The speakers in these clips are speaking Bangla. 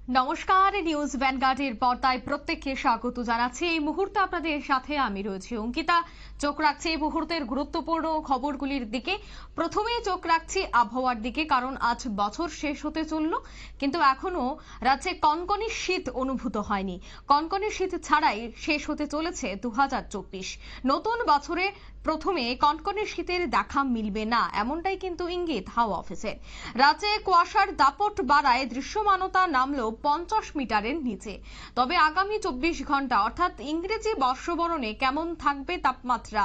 নমস্কার, নিউজ ভ্যানগার্ডের পর্দায় প্রত্যেককে স্বাগত জানাচ্ছি। এই মুহূর্তে আপনাদের সাথে আমি রয়েছি অঙ্কিতা। চোখ রাখছি এই মুহূর্তের গুরুত্বপূর্ণ খবরগুলির দিকে। প্রথমেই চোখ রাখছি আবহাওয়ার দিকে, কারণ আজ বছর শেষ হতে চলল, কিন্তু এখনো রাজ্যে কনকনে শীত অনুভূত হয়নি। কনকনে শীত ছাড়াই শেষ হতে চলেছে 2024। নতুন বছরে প্রথমে কনকনে শীতের দেখা মিলবে না, এমনটাই কিন্তু ইঙ্গিত হাওয়া অফিসের। রাজ্যে কুয়াশার দাপট বাড়ায় দৃশ্যমানতা নামলো 50 মিটারের নিচে। তবে আগামী 24 ঘন্টা অর্থাৎ ইংরেজি বর্ষবরণে কেমন থাকবে তাপমাত্রা,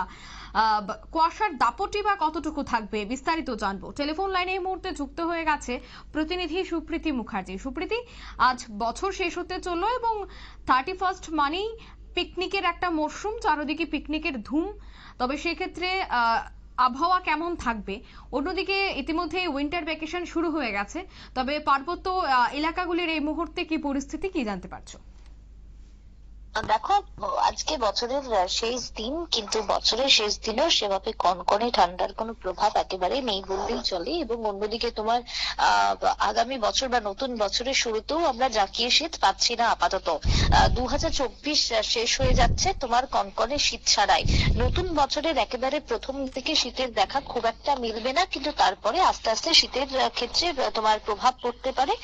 কুয়াশার দাপটই বা কতটুকু থাকবে, বিস্তারিত জানবো। টেলিফোন লাইনে এই মুহূর্তে যুক্ত হয়ে গেছে প্রতিনিধি সুপ্রীতি মুখার্জি। সুপ্রীতি, আজ বছর শেষ হতে চললো এবং 31 মানেই পিকনিকের একটা মরশুম, চারদিকে পিকনিকের ধুম। তবে সেক্ষেত্রে আবহাওয়া কেমন থাকবে? অন্যদিকে ইতিমধ্যে উইন্টার ভ্যাকেশন শুরু হয়ে গেছে, তবে পার্বত্য এলাকাগুলির এই মুহূর্তে কি পরিস্থিতি, কি জানতে পারছো? দেখো, আজকে বছরের শেষ দিন, কিন্তু বছরের শেষ দিনেও সেভাবে কনকনে ঠান্ডার কোনো প্রভাব একেবারে নেই বললেই চলে। এবং অন্যদিকে তোমার আগামী বছর বা নতুন বছরের শুরুতেও আমরা জাঁকিয়ে শীত পাচ্ছি না আপাতত। 2024 শেষ হয়ে যাচ্ছে তোমার কনকনে শীত ছাড়াই। নতুন বছরের একেবারে প্রথম থেকে শীতের দেখা খুব একটা মিলবে না, কিন্তু তারপরে আস্তে আস্তে শীতের ক্ষেত্রে তোমার প্রভাব পড়তে পারে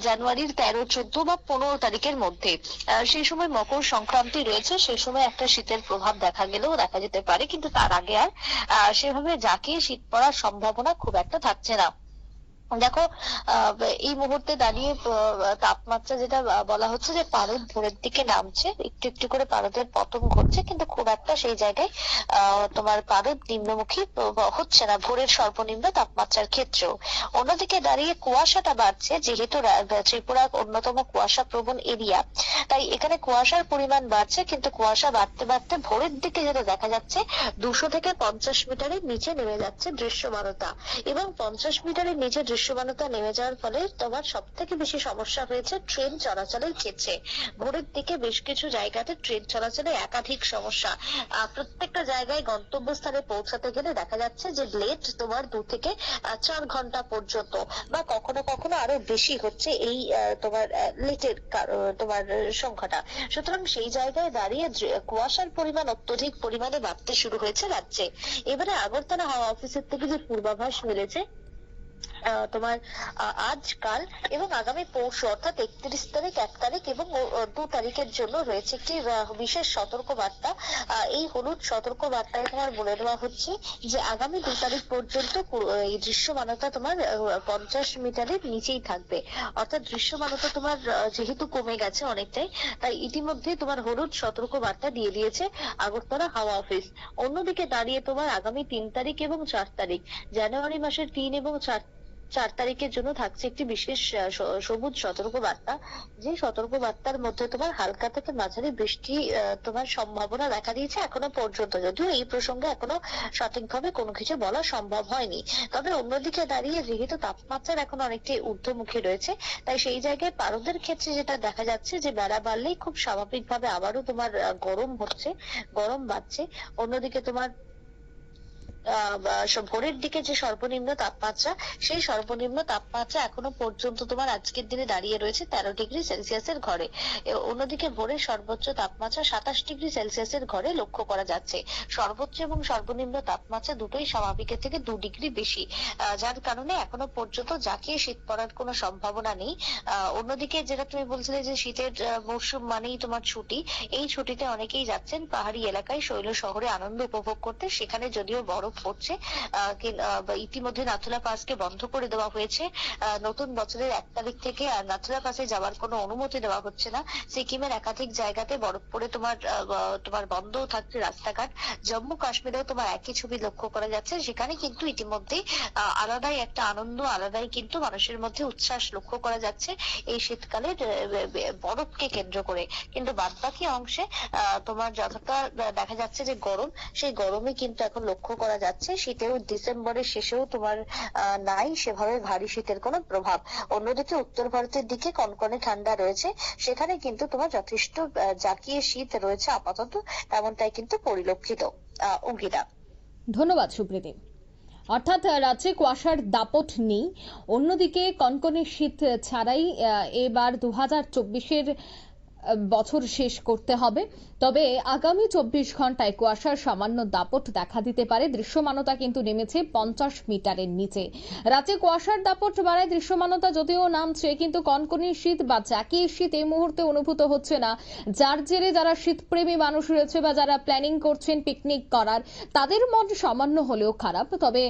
জানুয়ারির 13, 14 বা 15 তারিখের মধ্যে। সেই সময় মকর সংক্রান্তি রয়েছে, সেই সময় একটা শীতের প্রভাব দেখা যেতে পারে, কিন্তু তার আগে আর সেভাবে জাঁকিয়ে শীত পড়ার সম্ভাবনা খুব একটা থাকছে না। দেখো, এই মুহূর্তে দাঁড়িয়ে তাপমাত্রা যেটা বলা হচ্ছে যে পারদ ভোরের দিকে নামছে, একটু একটু করে পারদের পতন ঘটছে, কিন্তু খুব একটা সেই জায়গায় তোমার পারদ নিম্নমুখী হচ্ছে না ভোরের সর্বনিম্ন তাপমাত্রার ক্ষেত্রেও। অন্যদিকে দাঁড়িয়ে কুয়াশাটা বাড়ছে, যেহেতু ত্রিপুরা অন্যতম কুয়াশা প্রবণ এরিয়া, তাই এখানে কুয়াশার পরিমাণ বাড়ছে, কিন্তু কুয়াশা বাড়তে বাড়তে ভোরের দিকে যেটা দেখা যাচ্ছে 200 থেকে 50 মিটারের নিচে নেমে যাচ্ছে দৃশ্যমানতা। এবং 50 মিটারের নিচে দৃশ্যমানতা নেমে যাওয়ার ফলে তোমার সব থেকে বেশি সমস্যা হয়েছে ট্রেন চলাচলের ক্ষেত্রে। ভোরের দিকে বেশ কিছু জায়গাতে ট্রেন চলাচলে একাধিক সমস্যা। প্রত্যেকটা জায়গায় গন্তব্যস্থানে পৌঁছাতে গেলে দেখা যাচ্ছে যে লেট তোমার 2 থেকে 4 ঘন্টা পর্যন্ত, বা কখনো কখনো আরো বেশি হচ্ছে এই তোমার লেটের তোমার সংখ্যাটা। সুতরাং সেই জায়গায় দাঁড়িয়ে কুয়াশার পরিমাণ অত্যধিক পরিমাণে বাড়তে শুরু হয়েছে রাজ্যে। এবারে আগরতলা হাওয়া অফিসের থেকে যে পূর্বাভাস মিলেছে তোমার আজকাল এবং আগামী পরশু অর্থাৎ 31 তারিখ, 1 তারিখ এবং 2 তারিখের জন্য রয়েছে একটি বিশেষ সতর্ক বার্তা। এই হলুদ সতর্ক বার্তায় তোমার বলে দেওয়া হচ্ছে যে আগামী 2 তারিখ পর্যন্ত এই দৃশ্যমানতা তোমার 50 মিটারের নিচেই থাকবে। অর্থাৎ দৃশ্যমানতা তোমার যেহেতু কমে গেছে অনেকটাই, তাই ইতিমধ্যে তোমার হলুদ সতর্ক বার্তা দিয়ে দিয়েছে আগরতলা হাওয়া অফিস। অন্যদিকে দাঁড়িয়ে তোমার আগামী 3 তারিখ এবং 4 তারিখ, জানুয়ারি মাসের 3 এবং 4 তারিখের জন্য থাকছে একটি বিশেষ সবুজ সতর্ক বার্তা। যে সতর্ক বার্তার মধ্যে তোমার হালকা থেকে মাঝারি বৃষ্টি তোমার সম্ভাবনা দেখা দিয়েছে এখনো পর্যন্ত, যদিও এই প্রসঙ্গে এখনো সঠিকভাবে কোনো কিছু বলা সম্ভব হয়নি। তবে অন্যদিকে দাঁড়িয়ে যেহেতু তাপমাত্রা এখন অনেকটাই ঊর্ধ্বমুখী রয়েছে, তাই সেই জায়গায় পারদের ক্ষেত্রে যেটা দেখা যাচ্ছে যে বেলা বাড়লেই খুব স্বাভাবিকভাবে আবারও তোমার গরম হচ্ছে, গরম বাড়ছে। অন্যদিকে তোমার ভোরের দিকে যে সর্বনিম্ন তাপমাত্রা, সেই সর্বনিম্ন তাপমাত্রা এখনো পর্যন্ত তোমার আজকের দিনে দাঁড়িয়ে রয়েছে 13 ডিগ্রি সেলসিয়াসের ঘরে। অন্যদিকে ভোরের সর্বোচ্চ তাপমাত্রা 27 ডিগ্রি সেলসিয়াসের ঘরে লক্ষ্য করা যাচ্ছে। সর্বোচ্চ এবং সর্বনিম্ন তাপমাত্রা দুটোই স্বাভাবিকের থেকে 2 ডিগ্রি বেশি, যার কারণে এখনো পর্যন্ত জাঁকিয়ে শীত পড়ার কোনো সম্ভাবনা নেই। অন্যদিকে যেটা তুমি বলছিলে যে শীতের মরশুম মানেই তোমার ছুটি, এই ছুটিতে অনেকেই যাচ্ছেন পাহাড়ি এলাকায় শৈল শহরে আনন্দ উপভোগ করতে। সেখানে যদিও বরফ পড়ছে, ইতিমধ্যে নাথুলা পাসকে বন্ধ করে দেওয়া হয়েছে। নতুন বছরের 1 তারিখ থেকে আর নাথুলা পাসে যাওয়ার কোনো অনুমতি দেওয়া হচ্ছে না। সিকিমের একাধিক জায়গাতে বরফ পড়ে তোমার বন্ধও থাকছে রাস্তাঘাট। জম্মু কাশ্মীরেও তোমার একই ছবি লক্ষ্য করা যাচ্ছে। সেখানে কিন্তু ইতিমধ্যে আলাদাই একটা আনন্দ, আলাদাই কিন্তু মানুষের মধ্যে উচ্ছ্বাস লক্ষ্য করা যাচ্ছে এই শীতকালে বরফকে কেন্দ্র করে। কিন্তু বাদবাকি অংশে তোমার যতটা দেখা যাচ্ছে যে গরম, সেই গরমে কিন্তু এখন লক্ষ্য করা যাচ্ছে। শীতেও ডিসেম্বরের শেষেও তোমার নাই সেভাবে ভারী শীতের কোনো প্রভাব। অন্যদিকে উত্তর ভারতের দিকে কনকনে ঠান্ডা রয়েছে, সেখানে কিন্তু তোমার যথেষ্ট জাঁকিয়ে শীত রয়েছে আপাতত, এমনটাই কিন্তু পরিলক্ষিত। অঙ্কিতা, ধন্যবাদ সুপ্রীতি। অর্থাৎ রাজ্যে কুয়াশার দাপট নেই, অন্যদিকে কনকনে শীত ছাড়াই এবার 2024-এর বছর শেষ করতে হবে। তবে আগামী 24 ঘন্টায় কুয়াশার সামান্য দাপট দেখা দিতে পারে। দৃশ্যমানতা কিন্তু নেমেছে 50 মিটারের নিচে। রাতে কুয়াশার দাপট বাড়ায় দৃশ্যমানতা যদিও নামছে, কিন্তু কনকনে শীত বা জাঁকিয়ে শীত এই মুহূর্তে অনুভূত হচ্ছে না। যার জেরে যারা শীতপ্রেমী মানুষ রয়েছে বা যারা প্ল্যানিং করছেন পিকনিক করার, তাদের মন সামান্য হলেও খারাপ। তবে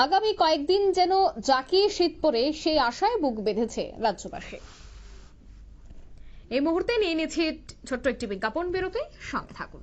আগামী কয়েকদিন যেন জাঁকিয়ে শীত পড়ে সেই আশায় বুক বেঁধেছে রাজ্যবাসী। এই মুহূর্তে নিয়ে নিচ্ছি ছোট্ট একটি বিজ্ঞাপন বিরতি, সঙ্গে থাকুন।